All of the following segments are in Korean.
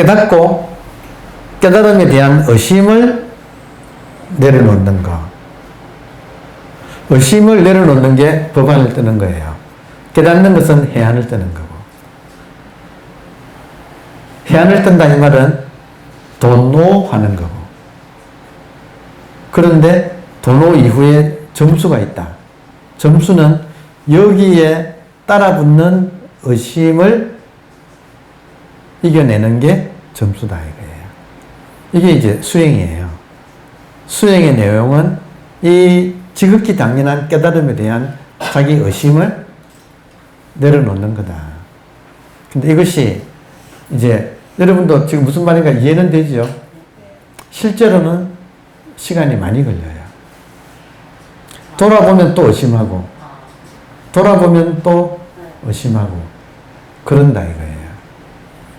깨닫고 깨달음에 대한 의심을 내려놓는 거. 의심을 내려놓는 게 법안을 뜨는 거예요. 깨닫는 것은 해안을 뜨는 거고. 해안을 뜬다 이 말은 도노하는 거고. 그런데 도노 이후에 점수가 있다. 점수는 여기에 따라붙는 의심을 이겨내는 게 점수다 이거예요. 이게 이제 수행이에요. 수행의 내용은 이 지극히 당연한 깨달음에 대한 자기 의심을 내려놓는 거다. 근데 이것이 이제 여러분도 지금 무슨 말인가 이해는 되죠? 실제로는 시간이 많이 걸려요. 돌아보면 또 의심하고 돌아보면 또 의심하고 그런다 이거예요.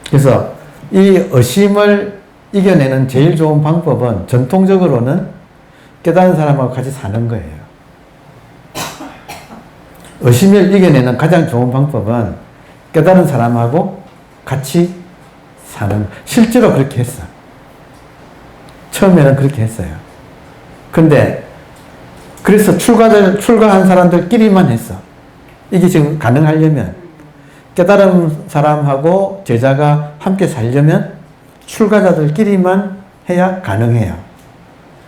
그래서 이 의심을 이겨내는 제일 좋은 방법은 전통적으로는 깨달은 사람하고 같이 사는 거예요. 의심을 이겨내는 가장 좋은 방법은 깨달은 사람하고 같이 사는, 실제로 그렇게 했어. 처음에는 그렇게 했어요. 근데 그래서 출가한 사람들끼리만 했어. 이게 지금 가능하려면 깨달은 사람하고 제자가 함께 살려면 출가자들끼리만 해야 가능해요.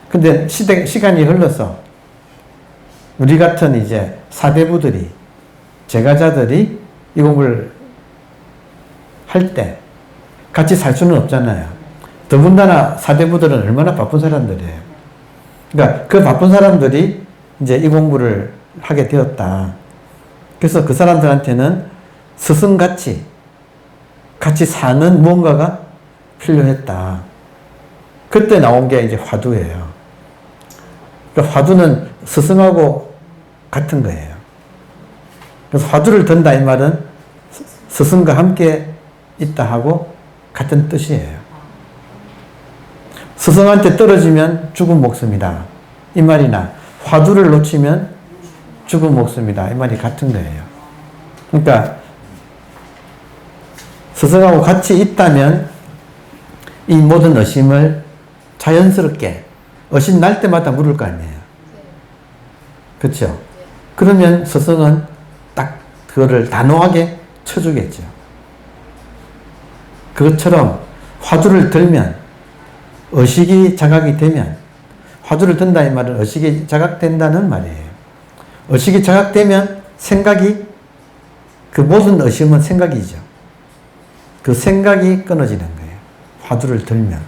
근데 시간이 흘러서 우리 같은 이제 사대부들이, 제가자들이 이 공부를 할 때 같이 살 수는 없잖아요. 더군다나 사대부들은 얼마나 바쁜 사람들이에요. 그러니까 그 바쁜 사람들이 이제 이 공부를 하게 되었다. 그래서 그 사람들한테는 스승같이 같이 사는 무언가가 필요했다. 그때 나온 게 이제 화두예요. 그러니까 화두는 스승하고 같은 거예요. 그래서 화두를 든다 이 말은 스승과 함께 있다 하고 같은 뜻이에요. 스승한테 떨어지면 죽은 목숨이다. 이 말이나 화두를 놓치면 죽은 목숨이다. 이 말이 같은 거예요. 그러니까 스승하고 같이 있다면 이 모든 의심을 자연스럽게 의심 날 때마다 물을 거 아니에요. 그렇죠? 그러면 스승은 딱 그거를 단호하게 쳐주겠죠. 그것처럼 화두를 들면 의식이 자각이 되면, 화두를 든다 이 말은 의식이 자각된다는 말이에요. 의식이 자각되면 생각이, 그 모든 의심은 생각이죠. 그 생각이 끊어지는 거예요. 화두를 들면.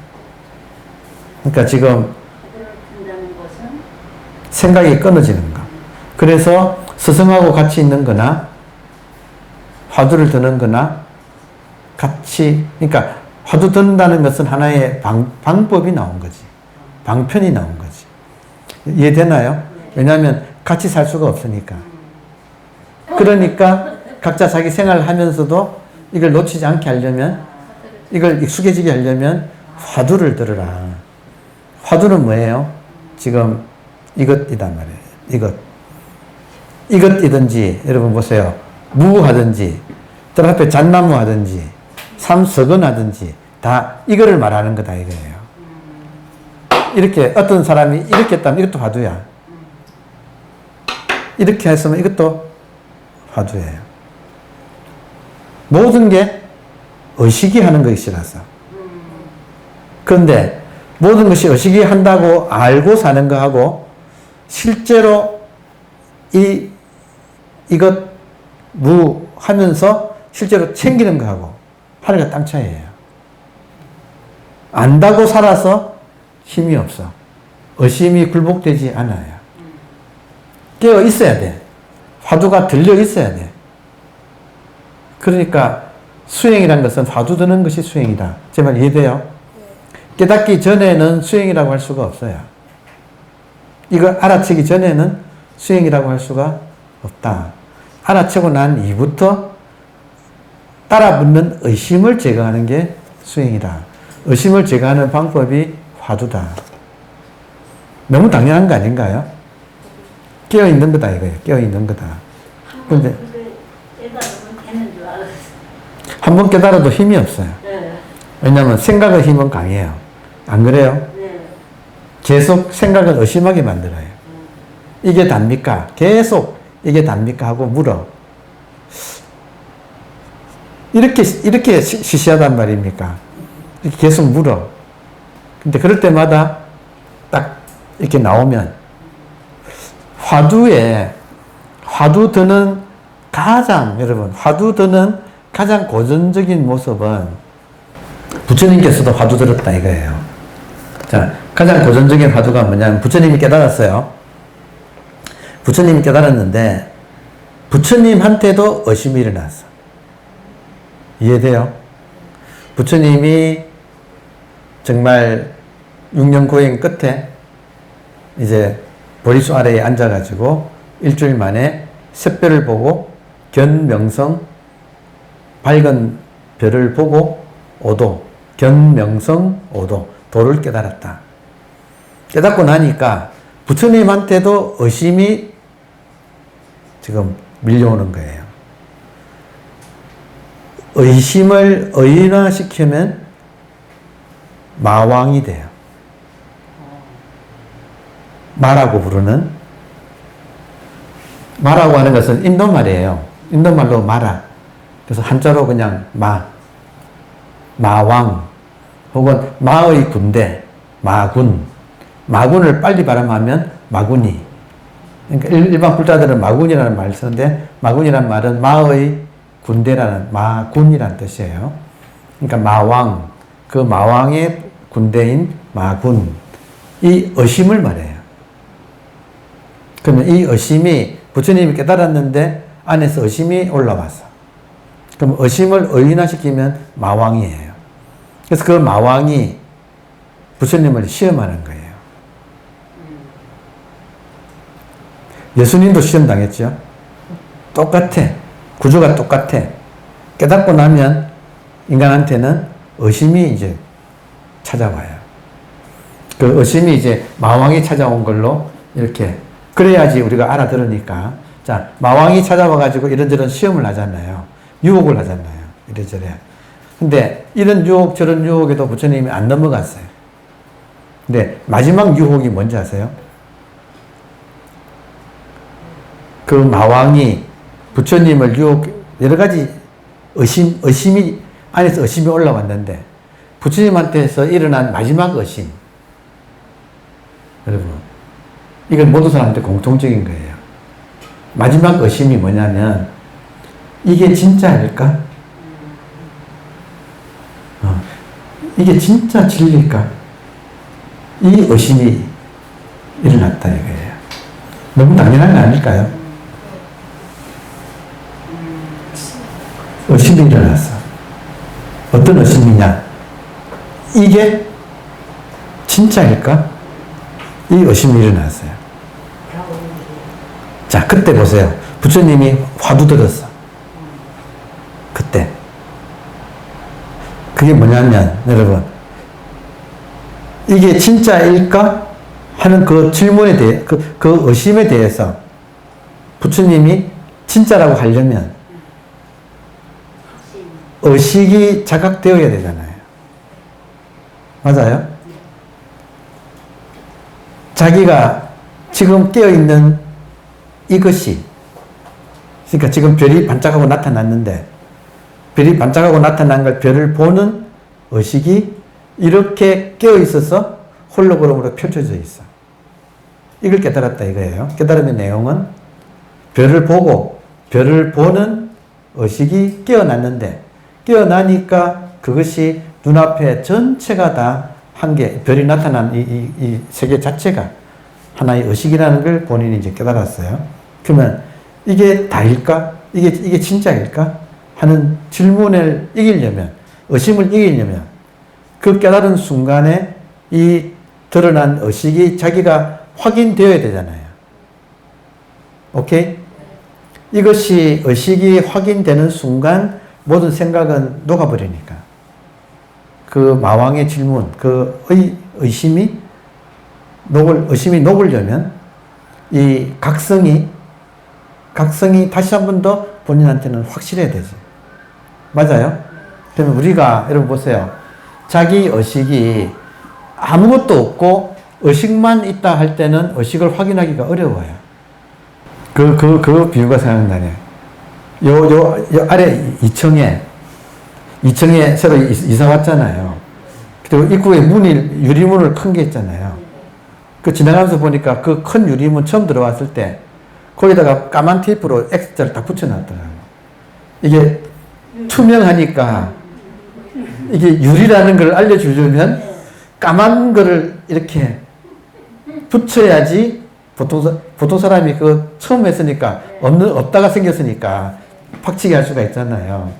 그러니까 지금 생각이 끊어지는 거. 그래서 스승하고 같이 있는 거나 화두를 드는 거나 같이, 그러니까 화두 든다는 것은 하나의 방법이 나온 거지. 방편이 나온 거지. 이해되나요? 왜냐하면 같이 살 수가 없으니까. 그러니까 각자 자기 생활을 하면서도 이걸 놓치지 않게 하려면, 이걸 익숙해지게 하려면 화두를 들으라. 화두는 뭐예요? 지금 이것이단 말이에요. 이것이든지, 여러분 보세요. 무하든지, 들 앞에 잣나무 하든지, 삼석은 하든지, 다 이거를 말하는 거다 이거예요. 이렇게 어떤 사람이 이렇게 했다면 이것도 화두야. 이렇게 했으면 이것도 화두예요. 모든 게 의식이 하는 것이라서. 그런데 모든 것이 의식이 한다고 알고 사는 거하고 실제로 이것 무 하면서 실제로 챙기는 거하고 하늘과 땅 차이예요. 안다고 살아서 힘이 없어. 의심이 굴복되지 않아요. 깨어 있어야 돼. 화두가 들려 있어야 돼. 그러니까 수행이란 것은 화두 드는 것이 수행이다. 제 말 이해돼요? 깨닫기 전에는 수행이라고 할 수가 없어요. 이거 알아채기 전에는 수행이라고 할 수가 없다. 알아채고 난 이후부터 따라붙는 의심을 제거하는 게 수행이다. 의심을 제거하는 방법이 화두다. 너무 당연한 거 아닌가요? 깨어있는 거다 이거예요. 깨어있는 거다. 근데 한 번 깨달아도 힘이 없어요. 왜냐하면 생각의 힘은 강해요. 안 그래요? 네. 계속 생각을 의심하게 만들어요. 이게 답니까? 계속 이게 답니까? 하고 물어. 이렇게 시시하단 말입니까? 이렇게 계속 물어. 근데 그럴 때마다 딱 이렇게 나오면 화두 드는 여러분, 화두 드는 가장 고전적인 모습은 부처님께서도 화두 들었다 이거예요. 자, 가장 고전적인 화두가 뭐냐면 부처님이 깨달았어요. 부처님이 깨달았는데 부처님한테도 의심이 일어났어. 이해돼요? 부처님이 정말 6년 고행 끝에 이제 보리수 아래에 앉아가지고 일주일 만에 샛별을 보고 견명성 밝은 별을 보고 오도 견명성 오도 도를 깨달았다. 깨닫고 나니까 부처님한테도 의심이 지금 밀려오는 거예요. 의심을 의인화시키면 마왕이 돼요. 마라고 부르는, 마라고 하는 것은 인도말이에요. 인도말로 마라. 그래서 한자로 그냥 마왕, 혹은 마의 군대, 마군을 빨리 발음하면 마군이. 그러니까 일반 불자들은 마군이라는 말을 쓰는데, 마군이라는 말은 마의 군대라는, 마군이라는 뜻이에요. 그러니까 마왕, 그 마왕의 군대인 마군, 이 의심을 말해요. 그러면 이 의심이 부처님이 깨달았는데 안에서 의심이 올라왔어. 그럼 의심을 의인화시키면 마왕이에요. 그래서 그 마왕이 부처님을 시험하는 거예요. 예수님도 시험 당했죠. 똑같아. 구조가 똑같아. 깨닫고 나면 인간한테는 의심이 이제 찾아와요. 그 의심이 이제 마왕이 찾아온 걸로 이렇게, 그래야지 우리가 알아들으니까. 자, 마왕이 찾아와가지고 이런저런 시험을 하잖아요. 유혹을 하잖아요. 이래저래. 근데 이런 유혹, 저런 유혹에도 부처님이 안 넘어갔어요. 근데 마지막 유혹이 뭔지 아세요? 그 마왕이 부처님을 여러 가지 의심이, 안에서 의심이 올라왔는데, 부처님한테서 일어난 마지막 의심. 여러분, 이건 모든 사람한테 공통적인 거예요. 마지막 의심이 뭐냐면, 이게 진짜일까? 이게 진짜 진리일까? 이 의심이 일어났다 이거예요. 너무 당연한 거 아닐까요? 의심이 일어났어. 어떤 의심이냐? 이게 진짜일까? 이 의심이 일어났어요. 자, 그때 보세요. 부처님이 화두 들었어. 그때. 그게 뭐냐면, 여러분, 이게 진짜일까? 하는 그 질문에 대해, 그 의심에 대해서 부처님이 진짜라고 하려면 의식이 자각되어야 되잖아요. 맞아요? 자기가 지금 깨어있는 이것이, 그러니까 지금 별이 반짝하고 나타났는데, 별이 반짝하고 나타난 걸 별을 보는 의식이 이렇게 깨어있어서 홀로그램으로 펼쳐져 있어. 이걸 깨달았다 이거예요. 깨달음의 내용은 별을 보고 별을 보는 의식이 깨어났는데, 깨어나니까 그것이 눈앞에 전체가 다 한 개, 별이 나타난 이 세계 자체가 하나의 의식이라는 걸 본인이 이제 깨달았어요. 그러면 이게 다일까? 이게 진짜일까? 하는 질문을 이기려면, 의심을 이기려면, 그 깨달은 순간에 이 드러난 의식이 자기가 확인되어야 되잖아요. 오케이? 이것이 의식이 확인되는 순간 모든 생각은 녹아버리니까. 그 마왕의 질문, 그 의심이 녹으려면 이 각성이 다시 한 번 더 본인한테는 확실해야 되지. 맞아요? 그러면 우리가, 여러분 보세요. 자기 의식이 아무것도 없고 의식만 있다 할 때는 의식을 확인하기가 어려워요. 그 비유가 생각나네. 요 아래 2층에 새로 이사 왔잖아요. 그리고 입구에 유리문을 큰 게 있잖아요. 그 지나가면서 보니까 그 큰 유리문 처음 들어왔을 때 거기다가 까만 테이프로 X자를 딱 붙여놨더라고요. 이게 투명하니까 이게 유리라는 걸 알려주려면 까만 거를 이렇게 붙여야지 보통 사람이 그 처음 했으니까 없다가 생겼으니까 팍치기 할 수가 있잖아요.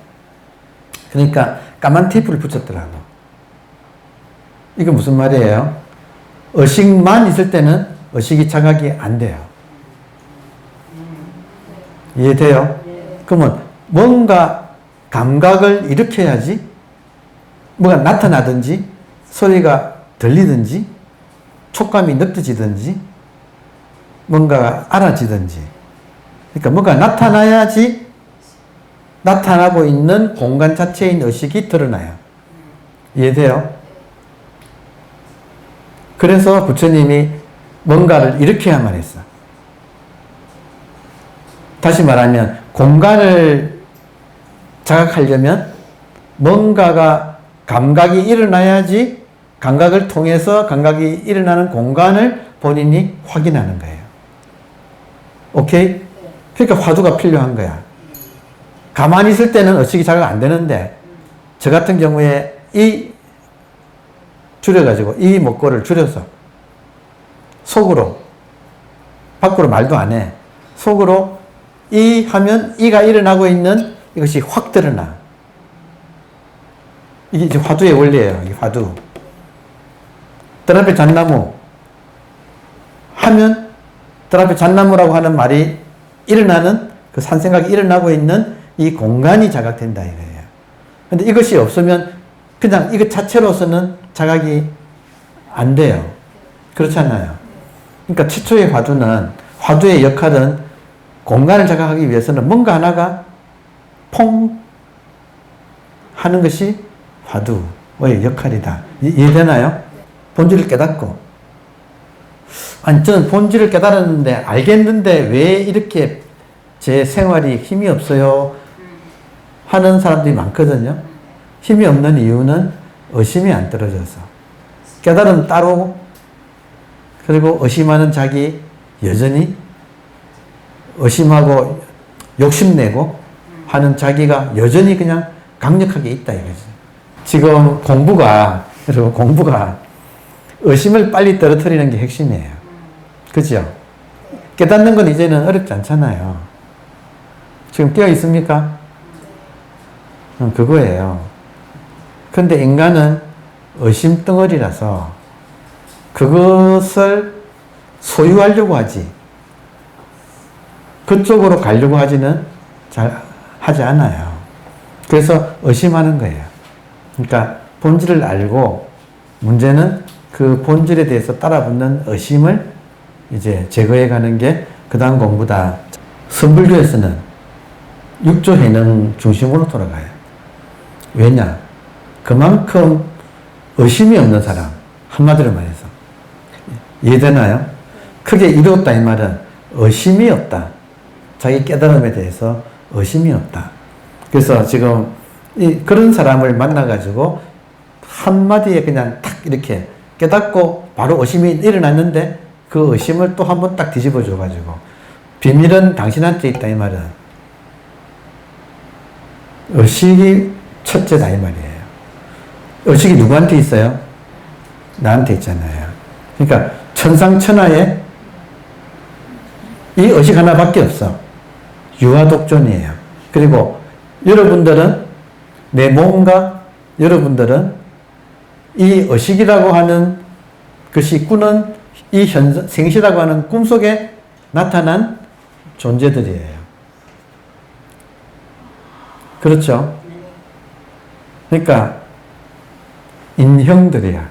그러니까 까만 테이프를 붙였더라고. 이게 무슨 말이에요? 의식만 있을 때는 의식이 자각이 안 돼요. 이해돼요? 그러면 뭔가 감각을 일으켜야지 뭐가 나타나든지 소리가 들리든지 촉감이 느껴지든지 뭔가 알아지든지 그러니까 뭔가 나타나야지 나타나고 있는 공간 자체인 의식이 드러나요. 이해돼요? 그래서 부처님이 뭔가를 일으켜야만 했어. 다시 말하면 공간을 자각하려면 뭔가가 감각이 일어나야지 감각을 통해서 감각이 일어나는 공간을 본인이 확인하는 거예요. 오케이? 그러니까 화두가 필요한 거야. 가만히 있을 때는 의식이 자각 안 되는데 저 같은 경우에 이 줄여가지고 이 목걸이를 줄여서 속으로 밖으로 말도 안 해. 속으로 이 하면 이가 일어나고 있는 이것이 확 드러나. 이게 이제 화두의 원리예요. 이 화두. 뜰 앞에 잣나무 하면 뜰 앞에 잣나무라고 하는 말이 일어나는 그 산생각이 일어나고 있는 이 공간이 자각된다 이거예요. 근데 이것이 없으면 그냥 이것 자체로서는 자각이 안 돼요. 그렇잖아요. 그러니까 최초의 화두의 역할은 공간을 자각하기 위해서는 뭔가 하나가 퐁 하는 것이 화두의 역할이다. 이해되나요? 본질을 깨닫고. 아니, 저는 본질을 깨달았는데, 알겠는데 왜 이렇게 제 생활이 힘이 없어요? 하는 사람들이 많거든요. 힘이 없는 이유는 의심이 안 떨어져서. 깨달음 따로, 그리고 의심하는 자기 여전히 의심하고 욕심내고 하는 자기가 여전히 그냥 강력하게 있다 이거지. 지금 여러분 공부가 의심을 빨리 떨어뜨리는 게 핵심이에요. 그죠? 깨닫는 건 이제는 어렵지 않잖아요. 지금 깨어 있습니까? 그거예요. 근데 인간은 의심 덩어리라서 그것을 소유하려고 하지. 그쪽으로 가려고 하지는 잘 하지 않아요. 그래서 의심하는 거예요. 그러니까 본질을 알고 문제는 그 본질에 대해서 따라붙는 의심을 이제 제거해 가는 게 그 다음 공부다. 선불교에서는 육조해능 중심으로 돌아가요. 왜냐? 그만큼 의심이 없는 사람, 한마디로 말해서. 이해되나요? 크게 이루었다 이 말은 의심이 없다. 자기 깨달음에 대해서 의심이 없다. 그래서 지금 그런 사람을 만나가지고 한마디에 그냥 탁 이렇게 깨닫고 바로 의심이 일어났는데 그 의심을 또 한 번 딱 뒤집어 줘가지고 비밀은 당신한테 있다 이 말은 의식이 첫째다 이 말이에요. 의식이 누구한테 있어요? 나한테 있잖아요. 그러니까 천상천하에 이 의식 하나밖에 없어. 유아독존이에요. 그리고 여러분들은 내 몸과 여러분들은 이 의식이라고 하는 것이 꾸는 이 생시라고 하는 꿈속에 나타난 존재들이에요. 그렇죠? 그러니까 인형들이야.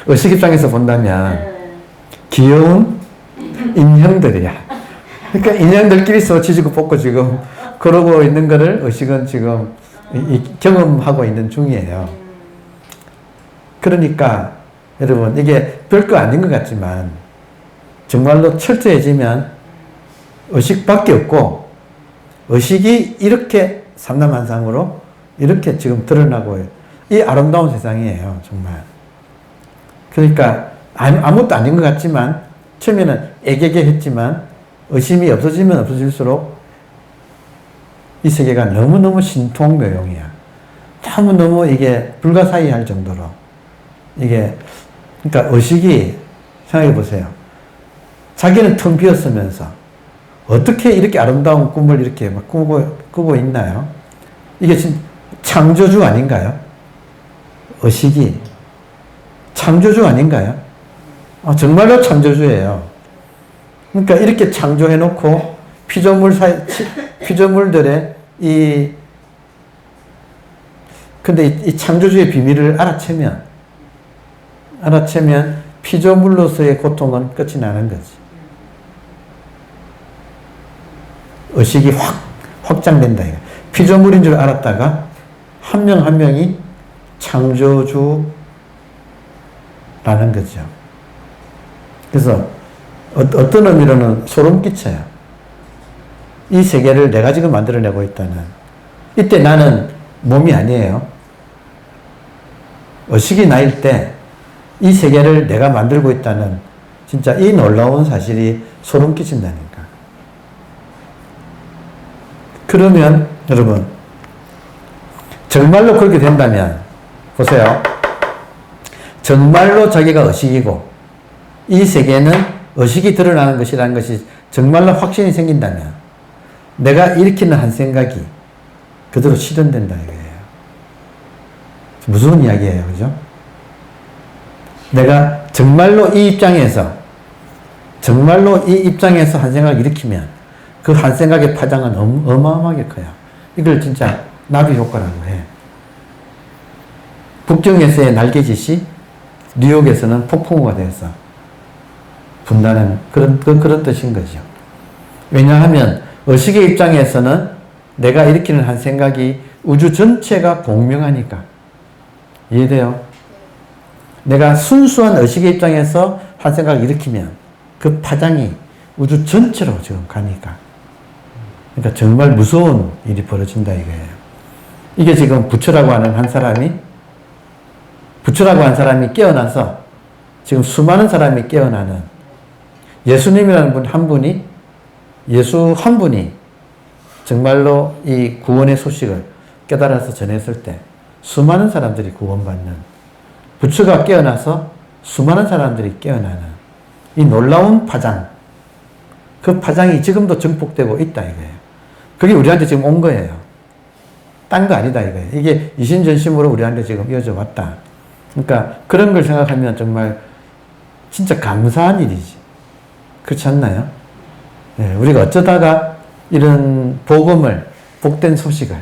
의식 입장에서 본다면 귀여운 인형들이야. 그러니까 인형들끼리 쏘치지고 뽑고 지금 그러고 있는 거를 의식은 지금 경험하고 있는 중이에요. 그러니까 여러분 이게 별거 아닌 것 같지만 정말로 철저해지면 의식밖에 없고 의식이 이렇게 삼남한상으로 이렇게 지금 드러나고 이 아름다운 세상이에요. 정말. 그러니까 아무것도 아닌 것 같지만 처음에는 애개개 했지만 의심이 없어지면 없어질수록 이 세계가 너무너무 신통묘용이야. 너무너무 이게 불가사의할 정도로 이게 그러니까 의식이 생각해 보세요. 자기는 텅 비었으면서 어떻게 이렇게 아름다운 꿈을 이렇게 막 꾸고 있나요? 이게 지금 창조주 아닌가요? 의식이 창조주 아닌가요? 정말로 창조주예요. 그러니까 이렇게 창조해 놓고 피조물들의 근데 이 창조주의 비밀을 알아채면 피조물로서의 고통은 끝이 나는 거지. 의식이 확장된다. 피조물인 줄 알았다가 한 명 한 명이 창조주라는 거죠. 그래서 어떤 의미로는 소름 끼쳐요. 이 세계를 내가 지금 만들어내고 있다는. 이때 나는 몸이 아니에요. 의식이 나일 때 이 세계를 내가 만들고 있다는 진짜 이 놀라운 사실이 소름 끼친다니까. 그러면 여러분 정말로 그렇게 된다면 보세요. 정말로 자기가 의식이고 이 세계는 의식이 드러나는 것이라는 것이 정말로 확신이 생긴다면 내가 일으키는 한 생각이 그대로 실현된다 이거예요. 무서운 이야기예요. 그죠? 내가 정말로 이 입장에서 한 생각을 일으키면 그 한 생각의 파장은 어마어마하게 커요. 이걸 진짜 나비 효과라고 해. 북경에서의 날개짓이 뉴욕에서는 폭풍우가 돼서 분다는 그런 뜻인 거죠. 왜냐하면 의식의 입장에서는 내가 일으키는 한 생각이 우주 전체가 공명하니까. 이해돼요? 내가 순수한 의식의 입장에서 한 생각을 일으키면 그 파장이 우주 전체로 지금 가니까. 그러니까 정말 무서운 일이 벌어진다 이거예요. 이게 지금 부처라고 하는 한 사람이 깨어나서 지금 수많은 사람이 깨어나는 예수님이라는 예수 한 분이 정말로 이 구원의 소식을 깨달아서 전했을 때 수많은 사람들이 구원받는 부처가 깨어나서 수많은 사람들이 깨어나는 이 놀라운 파장, 그 파장이 지금도 증폭되고 있다 이거예요. 그게 우리한테 지금 온 거예요. 딴 거 아니다 이거예요. 이게 이신전심으로 우리한테 지금 이어져 왔다. 그러니까 그런 걸 생각하면 정말 진짜 감사한 일이지. 그렇지 않나요? 네, 우리가 어쩌다가 이런 복된 소식을,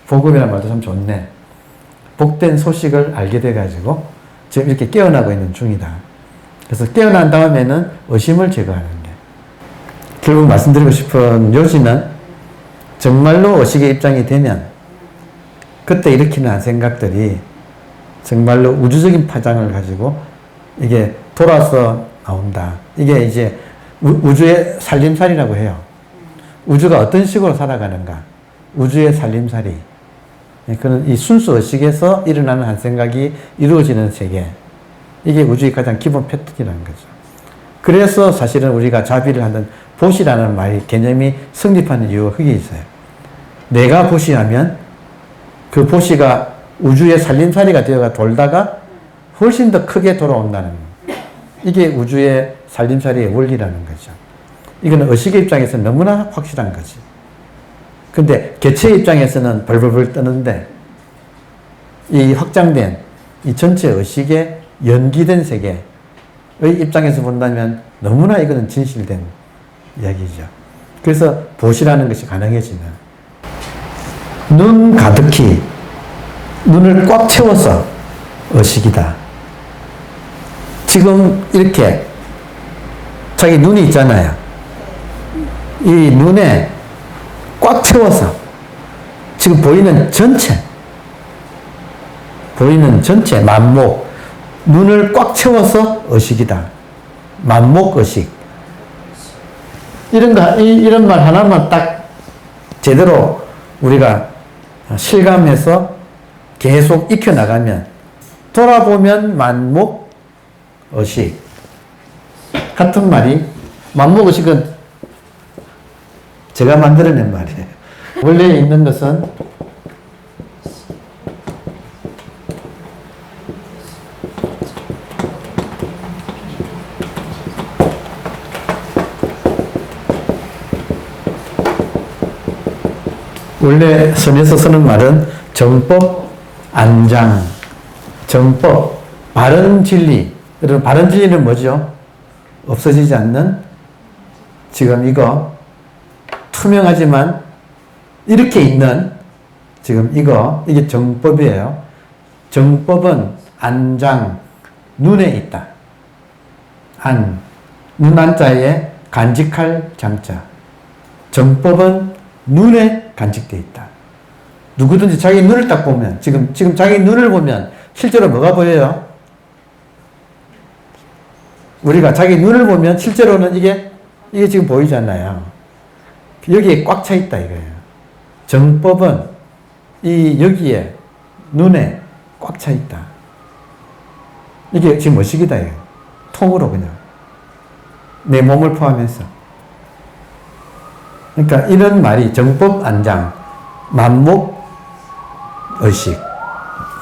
복음이라는 말도 참 좋네. 복된 소식을 알게 돼가지고 지금 이렇게 깨어나고 있는 중이다. 그래서 깨어난 다음에는 의심을 제거하는 게. 결국 말씀드리고 싶은 요지는 정말로 의식의 입장이 되면 그때 일으키는 한 생각들이 정말로 우주적인 파장을 가지고 이게 돌아서 나온다. 이게 이제 우주의 살림살이라고 해요. 우주가 어떤 식으로 살아가는가. 우주의 살림살이. 그는 이 순수 의식에서 일어나는 한 생각이 이루어지는 세계. 이게 우주의 가장 기본 패턴이라는 거죠. 그래서 사실은 우리가 자비를 하는 보시라는 개념이 성립하는 이유가 그게 있어요. 내가 보시하면 그 보시가 우주의 살림살이가 되어가 돌다가 훨씬 더 크게 돌아온다는 거예요. 이게 우주의 살림살이의 원리라는 거죠. 이거는 의식의 입장에서 너무나 확실한 거지. 근데 개체의 입장에서는 벌벌벌 떠는데 이 확장된 이 전체 의식의 연기된 세계의 입장에서 본다면 너무나 이거는 진실된 이야기죠. 그래서 보시라는 것이 가능해지는 눈 가득히 눈을 꽉 채워서 의식이다. 지금 이렇게 자기 눈이 있잖아요. 이 눈에 꽉 채워서 지금 보이는 전체 만목, 눈을 꽉 채워서 의식이다. 만목 의식. 이런 말 하나만 딱 제대로 우리가 실감해서 계속 익혀나가면, 돌아보면 만목 의식. 같은 말이, 만목 의식은 제가 만들어낸 말이에요. 원래 있는 것은 원래 선에서 쓰는 말은 정법, 안장, 정법, 바른 진리. 여러분, 바른 진리는 뭐죠? 없어지지 않는, 지금 이거 투명하지만 이렇게 있는, 지금 이게 정법이에요. 정법은 안장, 눈에 있다. 눈 한자에 간직할 장자. 정법은 눈에 간직되어 있다. 누구든지 자기 눈을 딱 보면, 지금 자기 눈을 보면 실제로 뭐가 보여요? 우리가 자기 눈을 보면 실제로는 이게 지금 보이잖아요. 여기에 꽉 차 있다 이거예요. 정법은 여기에 눈에 꽉 차 있다. 이게 지금 의식이다 이거예요. 통으로 그냥 내 몸을 포함해서. 그러니까 이런 말이 정법 안장, 만목 의식,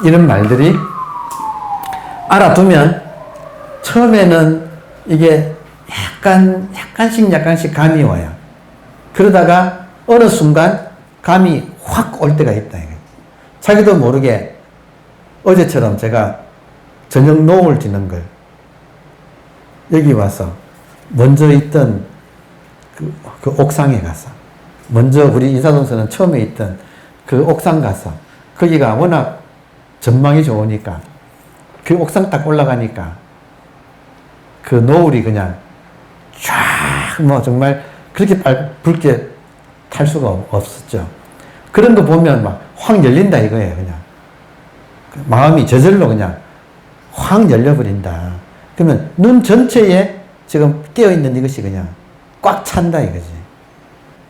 이런 말들이 알아두면 처음에는 이게 약간씩 감이 와요. 그러다가 어느 순간 감이 확 올 때가 있다. 자기도 모르게 어제처럼 제가 저녁 노을 지는 걸 여기 와서 먼저 있던 그 옥상에 가서, 먼저 우리 인사동서는 처음에 있던 그 옥상 가서, 거기가 워낙 전망이 좋으니까 그 옥상 딱 올라가니까 그 노을이 그냥 쫙 정말 그렇게 붉게 탈 수가 없었죠. 그런 거 보면 막 확 열린다 이거예요. 그냥 마음이 저절로 그냥 확 열려버린다. 그러면 눈 전체에 지금 깨어있는 이것이 그냥 꽉 찬다 이거지.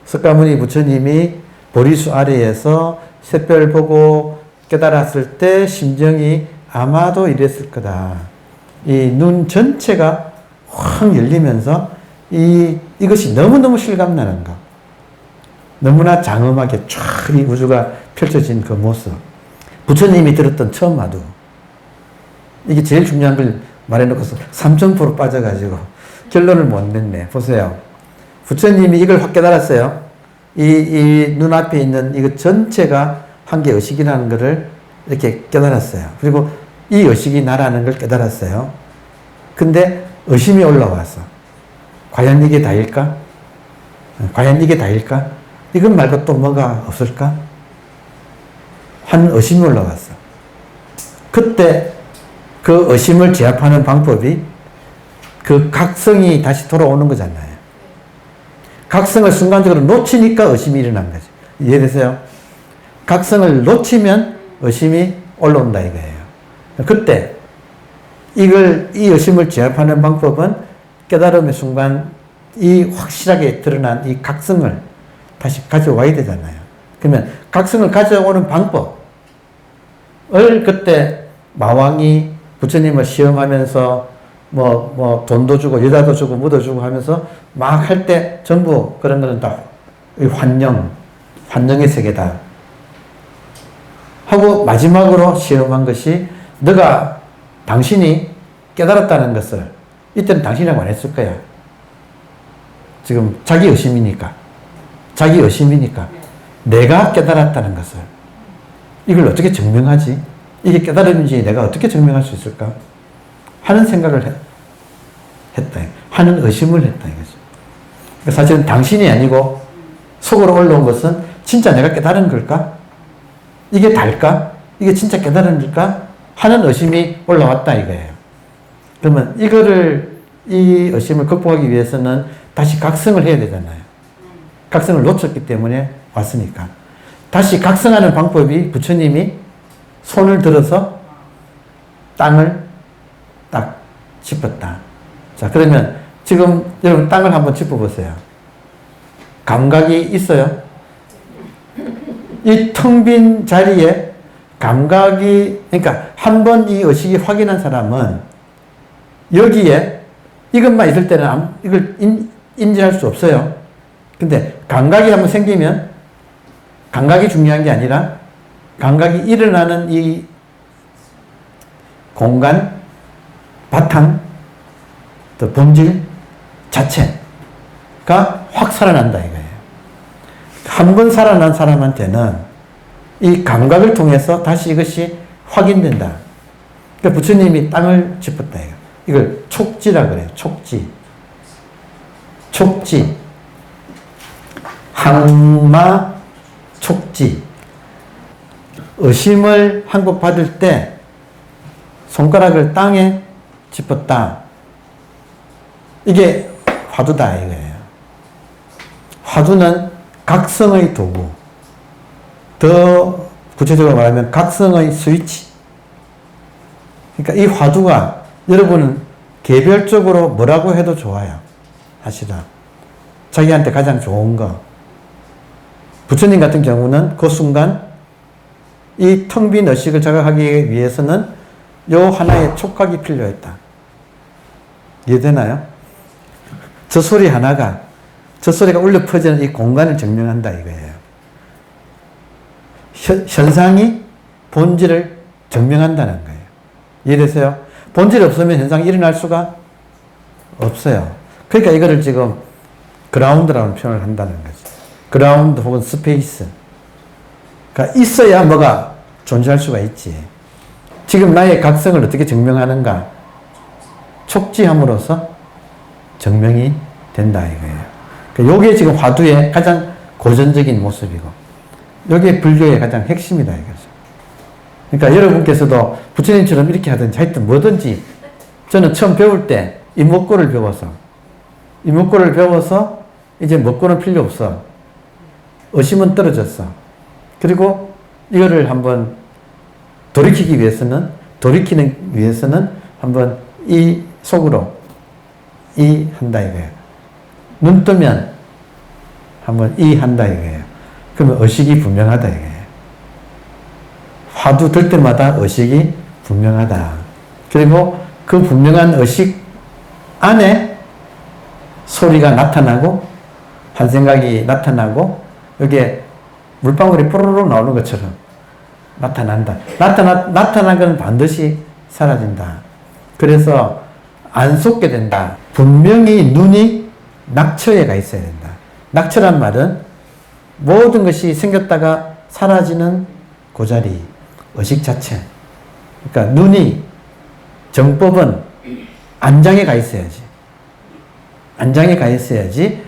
석가모니 부처님이 보리수 아래에서 샛별 보고 깨달았을 때 심정이 아마도 이랬을 거다. 이 눈 전체가 확 열리면서 이것이 너무너무 실감나는 거. 너무나 장엄하게 쫙 이 우주가 펼쳐진 그 모습. 부처님이 들었던 처음 화두. 이게 제일 중요한 걸 말해놓고서 3000% 빠져가지고 결론을 못 냈네. 보세요. 부처님이 이걸 확 깨달았어요. 이 눈앞에 있는 이거 전체가 한 개 의식이라는 것을 이렇게 깨달았어요. 그리고 이 의식이 나라는 걸 깨달았어요. 근데 의심이 올라와서 과연 이게 다일까? 과연 이게 다일까? 이것 말고 또 뭐가 없을까? 한 의심이 올라왔어. 그때 그 의심을 제압하는 방법이 그 각성이 다시 돌아오는 거잖아요. 각성을 순간적으로 놓치니까 의심이 일어난 거죠. 이해되세요? 각성을 놓치면 의심이 올라온다 이거예요. 그때 이 의심을 제압하는 방법은 깨달음의 순간 이 확실하게 드러난 이 각성을 다시 가져와야 되잖아요. 그러면 각성을 가져오는 방법을 그때 마왕이 부처님을 시험하면서 돈도 주고 여자도 주고 뭐도 주고 하면서 막 할 때 전부 그런 거는 다 환영의 세계다 하고 마지막으로 시험한 것이 당신이 깨달았다는 것을 이때는 당신이라고 안 했을 거야. 지금 자기 의심이니까 내가 깨달았다는 것을 이걸 어떻게 증명하지? 이게 깨달음인지 내가 어떻게 증명할 수 있을까? 하는 생각을 했다. 하는 의심을 했다 이거죠. 그러니까 사실은 당신이 아니고 속으로 올라온 것은 진짜 내가 깨달은 걸까? 이게 달까? 이게 진짜 깨달은 걸까? 하는 의심이 올라왔다 이거예요. 그러면 이 의심을 극복하기 위해서는 다시 각성을 해야 되잖아요. 각성을 놓쳤기 때문에 왔으니까. 다시 각성하는 방법이 부처님이 손을 들어서 땅을 딱 짚었다. 자, 그러면 지금 여러분 땅을 한번 짚어보세요. 감각이 있어요? 이 텅 빈 자리에 감각이, 그러니까 한 번 이 의식이 확인한 사람은 여기에 이것만 있을 때는 이걸 인지할 수 없어요. 근데 감각이 한번 생기면 감각이 중요한 게 아니라 감각이 일어나는 이 공간, 바탕, 또 본질 자체가 확 살아난다 이거예요. 한 번 살아난 사람한테는 이 감각을 통해서 다시 이것이 확인된다. 그러니까 부처님이 땅을 짚었다 이거. 이걸 촉지라 그래요. 촉지. 촉지. 항마 촉지. 의심을 항복받을 때 손가락을 땅에 짚었다. 이게 화두다 이거예요. 화두는 각성의 도구. 더 구체적으로 말하면 각성의 스위치. 그러니까 이 화두가 여러분은 개별적으로 뭐라고 해도 좋아요. 사실은. 자기한테 가장 좋은 거. 부처님 같은 경우는 그 순간 이 텅 빈 의식을 자각하기 위해서는 요 하나의 촉각이 필요했다. 이해되나요? 저 소리 하나가, 저 소리가 울려 퍼지는 이 공간을 증명한다 이거예요. 현상이 본질을 증명한다는 거예요. 이해되세요? 본질이 없으면 현상이 일어날 수가 없어요. 그러니까 이거를 지금 그라운드라는 표현을 한다는 거죠. 그라운드 혹은 스페이스. 그러니까 있어야 뭐가 존재할 수가 있지. 지금 나의 각성을 어떻게 증명하는가? 촉지함으로써 증명이 된다 이거예요. 그러니까 요게 지금 화두의 가장 고전적인 모습이고 요게 불교의 가장 핵심이다 이거죠. 그러니까 여러분께서도 부처님처럼 이렇게 하든지 하여튼 뭐든지 저는 처음 배울 때 이목구를 배워서 이제 먹고는 필요 없어. 의심은 떨어졌어. 그리고 이거를 한번 돌이키는 위해서는 한번 이 속으로 이 한다 이거예요. 눈 뜨면 한번 이 한다 이거예요. 그러면 의식이 분명하다 이거예요. 화두 들 때마다 의식이 분명하다. 그리고 그 분명한 의식 안에 소리가 나타나고 한 생각이 나타나고 여기에 물방울이 뽀로로 나오는 것처럼 나타난다. 나타난 건 반드시 사라진다. 그래서 안 속게 된다. 분명히 눈이 낙처에 가 있어야 된다. 낙처란 말은 모든 것이 생겼다가 사라지는 그 자리, 의식 자체. 그러니까 눈이, 정법은 안장에 가 있어야지. 안장에 가 있어야지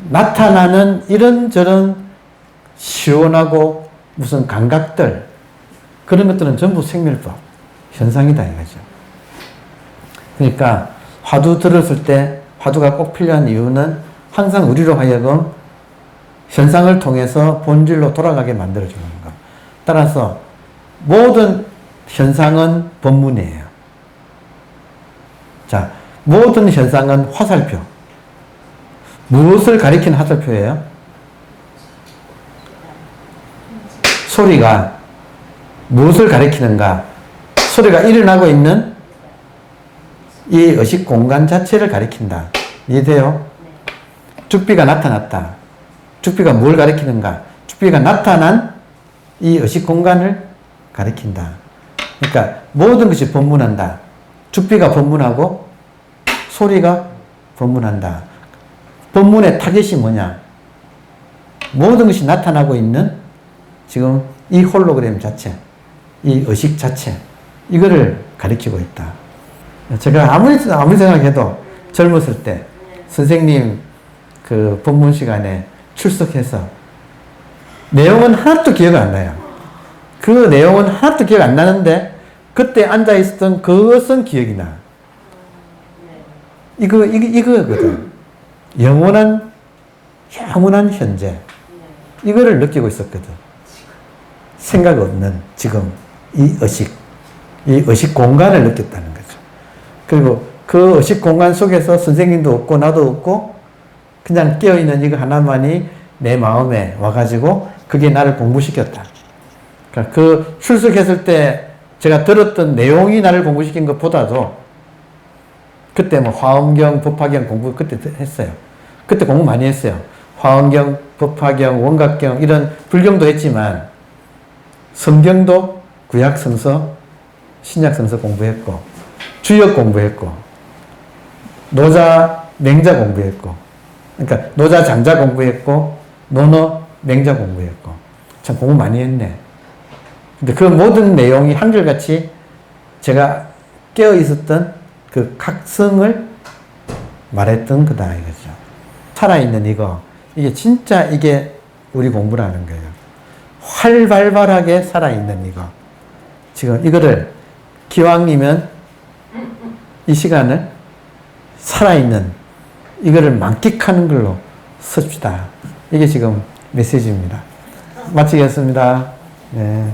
나타나는 이런저런 시원하고 무슨 감각들, 그런 것들은 전부 생멸법, 현상이다 이거죠. 그러니까 화두 들었을 때 화두가 꼭 필요한 이유는 항상 우리로 하여금 현상을 통해서 본질로 돌아가게 만들어주는 것. 따라서 모든 현상은 법문이에요. 자, 모든 현상은 화살표. 무엇을 가리키는 화살표예요? 소리가 무엇을 가리키는가? 소리가 일어나고 있는 이 의식 공간 자체를 가리킨다. 이해돼요? 죽비가 나타났다. 죽비가 뭘 가리키는가? 죽비가 나타난 이 의식 공간을 가리킨다. 그러니까 모든 것이 법문한다. 죽비가 법문하고 소리가 법문한다. 법문의 타겟이 뭐냐? 모든 것이 나타나고 있는 지금 이 홀로그램 자체, 이 의식 자체, 이거를 가리키고 있다. 제가 아무리 생각해도 젊었을 때 선생님 그 법문 시간에 출석해서 내용은 하나도 기억 안 나요. 그 내용은 하나도 기억 안 나는데 그때 앉아 있었던 그것은 기억이 나. 이거거든. 영원한 현재. 이거를 느끼고 있었거든. 생각 없는 지금 이 의식 공간을 느꼈다는 거죠. 그리고 그 의식 공간 속에서 선생님도 없고 나도 없고 그냥 깨어있는 이거 하나만이 내 마음에 와가지고 그게 나를 공부시켰다. 그러니까 그 출석했을 때 제가 들었던 내용이 나를 공부시킨 것보다도 그때 뭐 화엄경, 법화경 공부 그때 했어요. 그때 공부 많이 했어요. 화엄경, 법화경, 원각경 이런 불경도 했지만 성경도 구약성서, 신약성서 공부했고 주역 공부했고 노자, 맹자 공부했고 그러니까 노자, 장자 공부했고 논어, 맹자 공부했고 참 공부 많이 했네. 근데 그 모든 내용이 한결같이 제가 깨어 있었던 그 각성을 말했던 거다 이거죠. 살아있는 이거 이게 진짜 이게 우리 공부라는 거예요. 활발하게 살아있는 이거 지금 이거를 기왕이면 이 시간을 살아있는 이거를 만끽하는 걸로 씁시다. 이게 지금 메시지입니다. 마치겠습니다. 네.